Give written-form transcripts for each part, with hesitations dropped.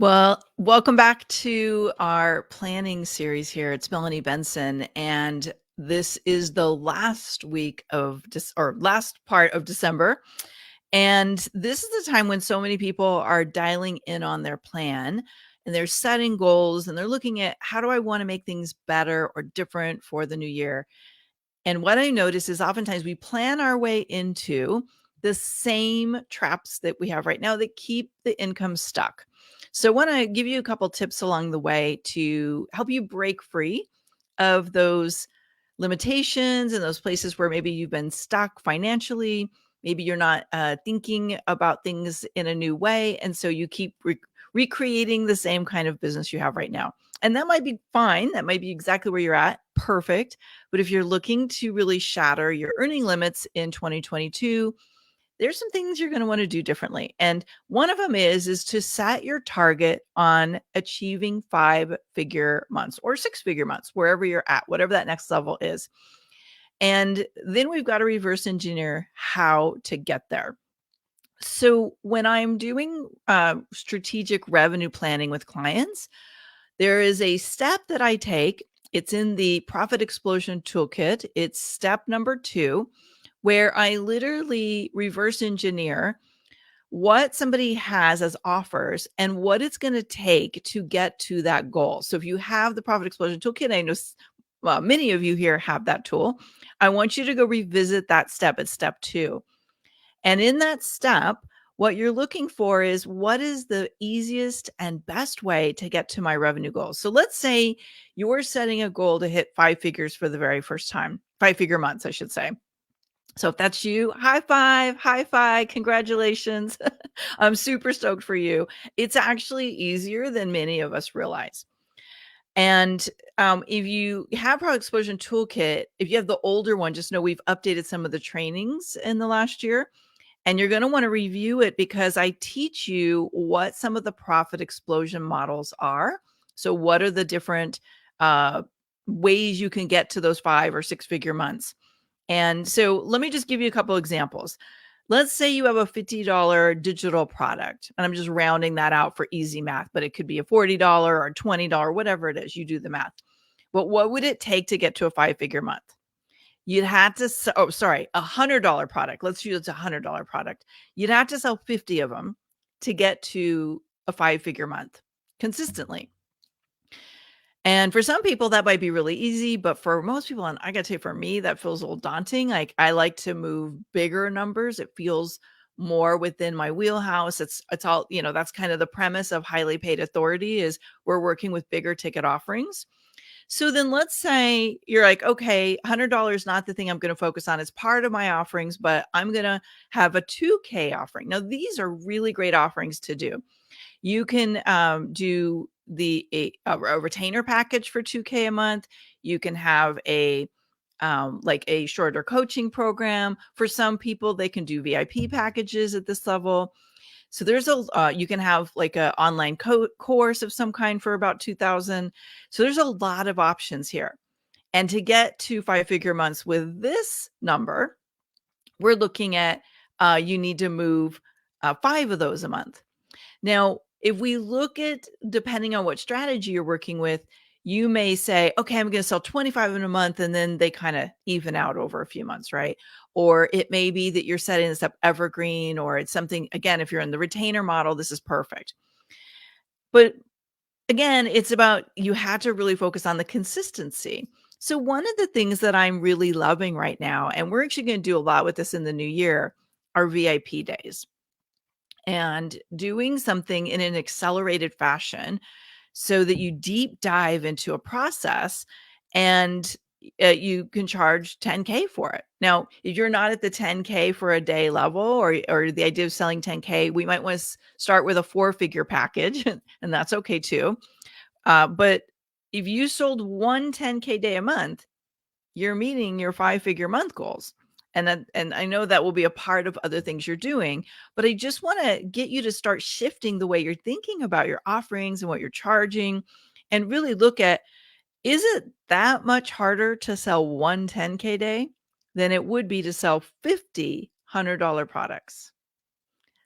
Well, welcome back to our planning series here. It's Melanie Benson, and this is the last week of last part of December. And this is the time when so many people are dialing in on their plan and they're setting goals and they're looking at how do I want to make things better or different for the new year. And what I notice is oftentimes we plan our way into the same traps that we have right now that keep the income stuck. So I want to give you a couple tips along the way to help you break free of those limitations and those places where maybe you've been stuck financially. Maybe you're not thinking about things in a new way. And so you keep recreating the same kind of business you have right now. And that might be fine. That might be exactly where you're at. Perfect. But if you're looking to really shatter your earning limits in 2022, there's some things you're going to want to do differently. And one of them is to set your target on achieving 5-figure months or 6-figure months, wherever you're at, whatever that next level is. And then we've got to reverse engineer how to get there. So when I'm doing strategic revenue planning with clients, there is a step that I take. It's in the Profit Explosion Toolkit. It's step number 2, where I literally reverse engineer what somebody has as offers and what it's going to take to get to that goal. So if you have the Profit Explosion Toolkit, I know many of you here have that tool. I want you to go revisit that step. It's step 2. And in that step, what you're looking for is what is the easiest and best way to get to my revenue goals. So let's say you're setting a goal to hit 5 figures for the very first time, 5-figure months, I should say. So if that's you, high five, congratulations. I'm super stoked for you. It's actually easier than many of us realize. And if you have Product Explosion Toolkit, if you have the older one, just know we've updated some of the trainings in the last year. And you're going to want to review it because I teach you what some of the profit explosion models are. So what are the different ways you can get to those 5 or 6-figure months? And so let me just give you a couple examples. Let's say you have a $50 digital product, and I'm just rounding that out for easy math, but it could be a $40 or $20, whatever it is, you do the math. But what would it take to get to a 5-figure month? You'd have to, a $100 product. Let's use a $100 product. You'd have to sell 50 of them to get to a 5-figure month consistently. And for some people, that might be really easy, but for most people, and I got to say, for me, that feels a little daunting. Like I like to move bigger numbers. It feels more within my wheelhouse. It's all, that's kind of the premise of highly paid authority is we're working with bigger ticket offerings. So then let's say you're like, okay, $100 not the thing I'm going to focus on. It's part of my offerings, but I'm going to have a 2K offering. Now, these are really great offerings to do. You can do a retainer package for 2K a month. You can have like a shorter coaching program. For some people, they can do VIP packages at this level. So there's you can have like an online course of some kind for about 2,000. So there's a lot of options here. And to get to 5-figure months with this number, we're looking at you need to move 5 of those a month. Now, if we look at, depending on what strategy you're working with, you may say, okay, I'm going to sell 25 in a month, and then they kind of even out over a few months, right? Or it may be that you're setting this up evergreen, or it's something, again, if you're in the retainer model, this is perfect. But again, it's about, you have to really focus on the consistency. So one of the things that I'm really loving right now, and we're actually going to do a lot with this in the new year, are VIP days. And doing something in an accelerated fashion so that you deep dive into a process and you can charge 10K for it. Now, if you're not at the 10K for a day level or the idea of selling 10K, we might want to start with a 4-figure package, and that's okay too. But if you sold one 10K day a month, you're meeting your 5-figure month goals. And I know that will be a part of other things you're doing, but I just want to get you to start shifting the way you're thinking about your offerings and what you're charging, and really look at, is it that much harder to sell one 10K day than it would be to sell 50 $100 products?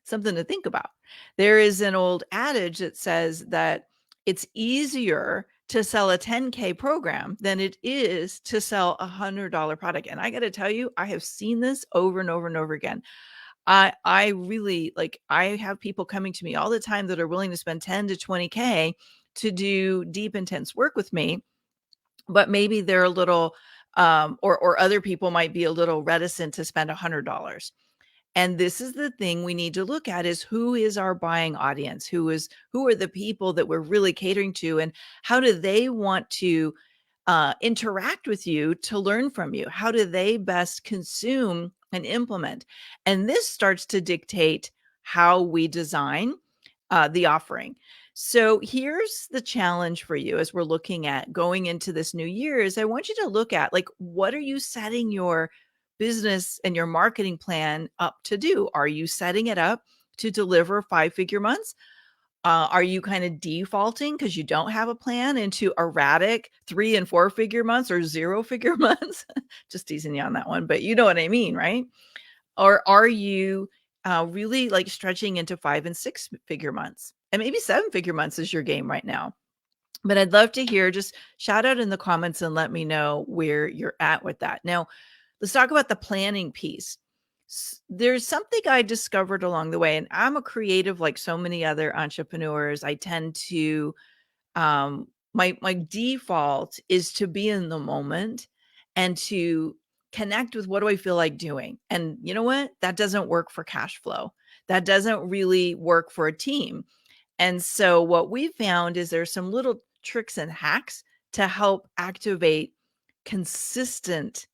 something to think about. There is an old adage that says that it's easier to sell a 10K program than it is to sell $100 product. And I got to tell you, I have seen this over and over and over again. I really like, I have people coming to me all the time that are willing to spend 10 to 20K to do deep, intense work with me, but maybe they're a little, or other people might be a little reticent to spend $100. And this is the thing we need to look at, is who is our buying audience? Who are the people that we're really catering to, and how do they want to interact with you to learn from you? How do they best consume and implement? And this starts to dictate how we design the offering. So here's the challenge for you as we're looking at going into this new year is I want you to look at, like, what are you setting your business and your marketing plan up to do? Are you setting it up to deliver 5-figure months? Are you kind of defaulting because you don't have a plan into erratic 3 and 4-figure months or 0-figure months? Just teasing you on that one, but you know what I mean, right? Or are you really like stretching into 5 and 6-figure months? And maybe 7-figure months is your game right now. But I'd love to hear, just shout out in the comments and let me know where you're at with that. Now, let's talk about the planning piece. There's something I discovered along the way, and I'm a creative like so many other entrepreneurs. I tend to my default is to be in the moment and to connect with what do I feel like doing. And you know what? That doesn't work for cash flow. That doesn't really work for a team. And so what we found is there's some little tricks and hacks to help activate consistent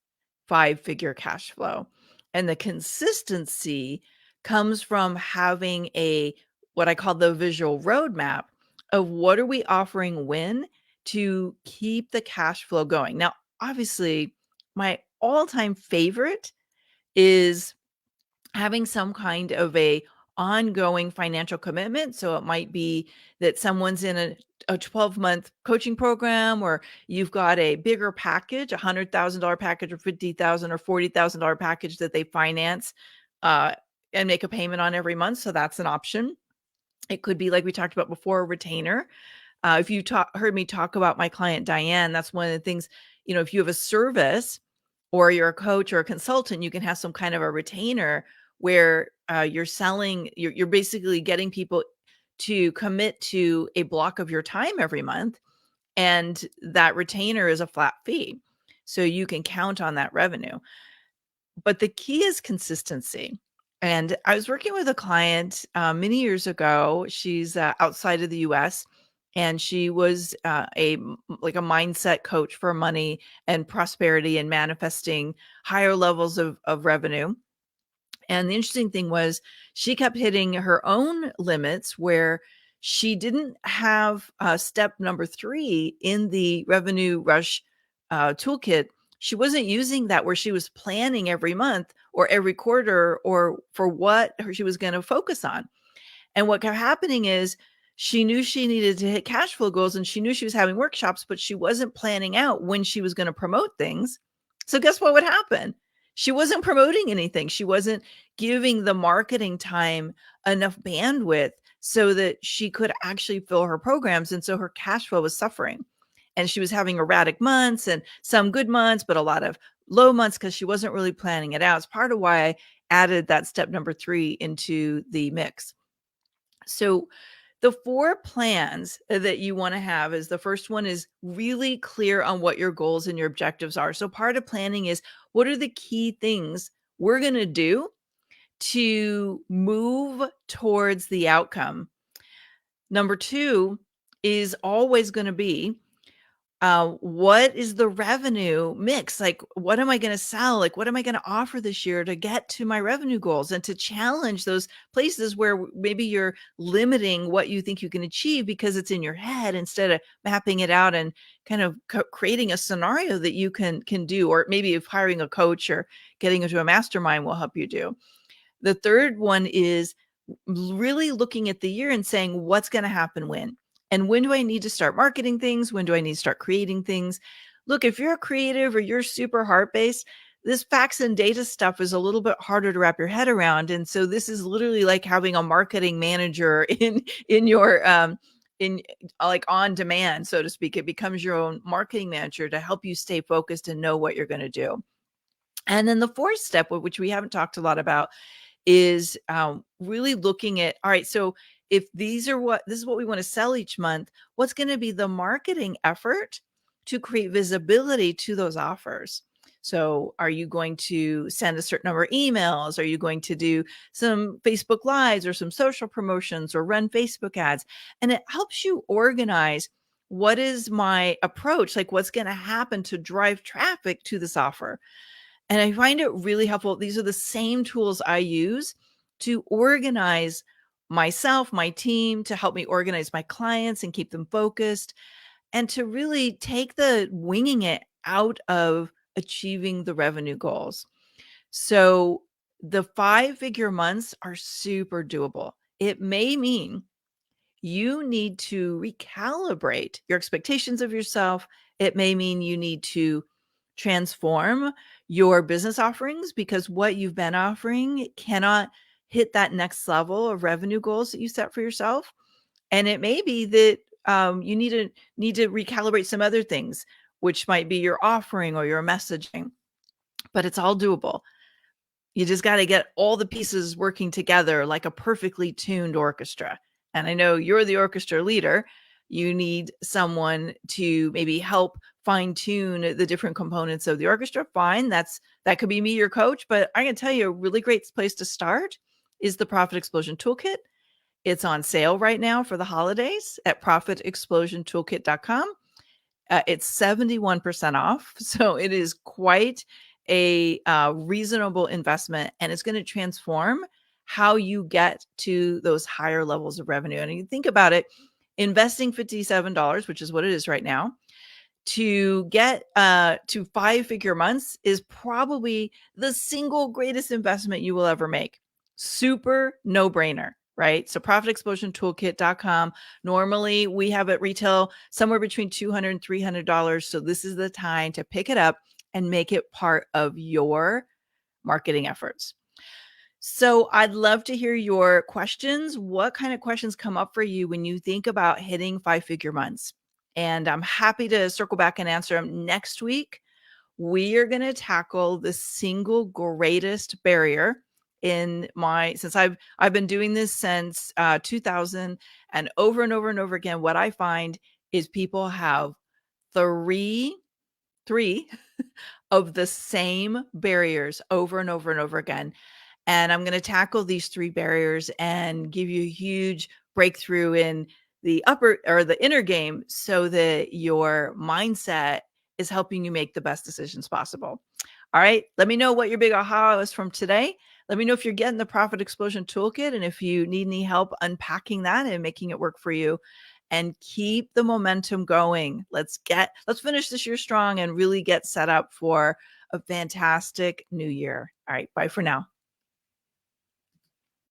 5-figure cash flow. And the consistency comes from having a, what I call the visual roadmap of what are we offering when to keep the cash flow going. Now, obviously, my all-time favorite is having some kind of a ongoing financial commitment. So it might be that someone's in a 12-month coaching program, or you've got a bigger package, $100,000 package or $50,000 or $40,000 package that they finance and make a payment on every month. So that's an option. It could be, like we talked about before, a retainer. If you heard me talk about my client, Diane, that's one of the things, if you have a service or you're a coach or a consultant, you can have some kind of a retainer where you're selling, you're basically getting people to commit to a block of your time every month. And that retainer is a flat fee. So you can count on that revenue. But the key is consistency. And I was working with a client many years ago. She's outside of the US, and she was like a mindset coach for money and prosperity and manifesting higher levels of revenue. And the interesting thing was she kept hitting her own limits where she didn't have step number 3 in the revenue rush toolkit. She wasn't using that where she was planning every month or every quarter or for what she was going to focus on. And what kept happening is she knew she needed to hit cash flow goals, and she knew she was having workshops, but she wasn't planning out when she was going to promote things. So guess what would happen? She wasn't promoting anything. She wasn't giving the marketing time enough bandwidth so that she could actually fill her programs. And so her cash flow was suffering. And she was having erratic months and some good months, but a lot of low months because she wasn't really planning it out. It's part of why I added that step number 3 into the mix. So the 4 plans that you want to have is, the first one is really clear on what your goals and your objectives are. So part of planning is, what are the key things we're going to do to move towards the outcome? Number 2 is always going to be, what is the revenue mix? Like, what am I going to sell? Like, what am I going to offer this year to get to my revenue goals, and to challenge those places where maybe you're limiting what you think you can achieve because it's in your head, instead of mapping it out and kind of creating a scenario that you can do, or maybe if hiring a coach or getting into a mastermind will help you do. The third one is really looking at the year and saying, what's going to happen when? And when do I need to start marketing things? When do I need to start creating things? Look, if you're a creative or you're super heart-based, this facts and data stuff is a little bit harder to wrap your head around. And so this is literally like having a marketing manager in your in like on demand, so to speak. It becomes your own marketing manager to help you stay focused and know what you're going to do. And then the fourth step, which we haven't talked a lot about, is really looking at, all right, so if this is what we want to sell each month, what's going to be the marketing effort to create visibility to those offers? So are you going to send a certain number of emails? Are you going to do some Facebook Lives or some social promotions or run Facebook ads? And it helps you organize, what is my approach? Like, what's going to happen to drive traffic to this offer? And I find it really helpful. These are the same tools I use to organize myself, my team, to help me organize my clients and keep them focused, and to really take the winging it out of achieving the revenue goals. So the 5-figure months are super doable. It may mean you need to recalibrate your expectations of yourself. It may mean you need to transform your business offerings, because what you've been offering cannot hit that next level of revenue goals that you set for yourself. And it may be that you need to recalibrate some other things, which might be your offering or your messaging, but it's all doable. You just got to get all the pieces working together like a perfectly tuned orchestra. And I know you're the orchestra leader. You need someone to maybe help fine tune the different components of the orchestra. Fine. That could be me, your coach, but I can tell you a really great place to start is the Profit Explosion Toolkit. It's on sale right now for the holidays at profitexplosiontoolkit.com. It's 71% off. So it is quite a reasonable investment, and it's going to transform how you get to those higher levels of revenue. And you think about it, investing $57, which is what it is right now, to get to 5-figure months is probably the single greatest investment you will ever make. Super no-brainer, right? So profitexplosiontoolkit.com. Normally we have it retail somewhere between $200 and $300. So this is the time to pick it up and make it part of your marketing efforts. So I'd love to hear your questions. What kind of questions come up for you when you think about hitting 5-figure months? And I'm happy to circle back and answer them next week. We are going to tackle the single greatest barrier since I've been doing this since 2000, and over and over and over again, what I find is people have three of the same barriers over and over and over again. And I'm going to tackle these 3 barriers and give you a huge breakthrough in the upper or the inner game, so that your mindset is helping you make the best decisions possible. All right. Let me know what your big aha was from today. Let me know if you're getting the Profit Explosion Toolkit and if you need any help unpacking that and making it work for you. And keep the momentum going. Let's finish this year strong and really get set up for a fantastic new year. All right. Bye for now.